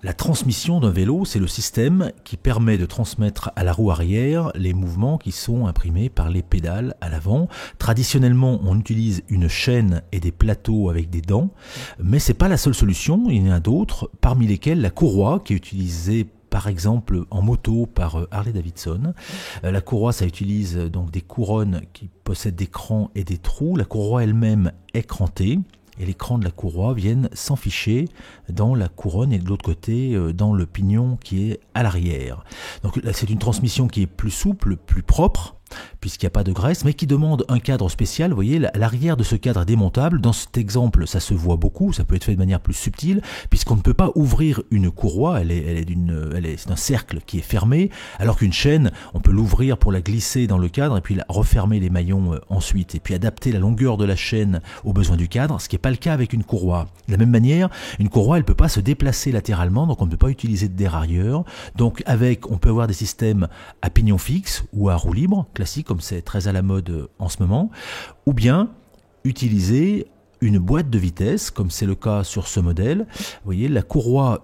La transmission d'un vélo, c'est le système qui permet de transmettre à la roue arrière les mouvements qui sont imprimés par les pédales à l'avant. Traditionnellement, on utilise une chaîne et des plateaux avec des dents, mais c'est pas la seule solution, il y en a d'autres, parmi lesquelles la courroie qui est utilisée par exemple en moto par Harley-Davidson. La courroie, ça utilise donc des couronnes qui possèdent des crans et des trous. La courroie elle-même est crantée. Et les crans de la courroie viennent s'enficher dans la couronne et de l'autre côté dans le pignon qui est à l'arrière. Donc là, c'est une transmission qui est plus souple, plus propre, puisqu'il n'y a pas de graisse, mais qui demande un cadre spécial. Vous voyez, l'arrière de ce cadre est démontable. Dans cet exemple, ça se voit beaucoup, ça peut être fait de manière plus subtile, puisqu'on ne peut pas ouvrir une courroie, c'est un cercle qui est fermé, alors qu'une chaîne, on peut l'ouvrir pour la glisser dans le cadre et puis refermer les maillons ensuite, et puis adapter la longueur de la chaîne aux besoins du cadre, ce qui n'est pas le cas avec une courroie. De la même manière, une courroie, elle ne peut pas se déplacer latéralement, donc on ne peut pas utiliser de dérailleur. Donc on peut avoir des systèmes à pignon fixe ou à roue libre, classique, comme c'est très à la mode en ce moment, ou bien utiliser une boîte de vitesse, comme c'est le cas sur ce modèle. Vous voyez, la courroie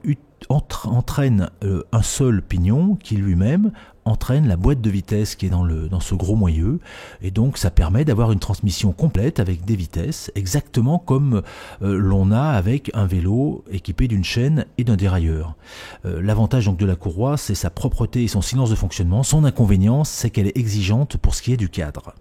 entraîne un seul pignon qui lui-même entraîne la boîte de vitesse qui est dans ce gros moyeu, et donc ça permet d'avoir une transmission complète avec des vitesses, exactement comme l'on a avec un vélo équipé d'une chaîne et d'un dérailleur. L'avantage donc de la courroie, c'est sa propreté et son silence de fonctionnement. Son inconvénient, c'est qu'elle est exigeante pour ce qui est du cadre.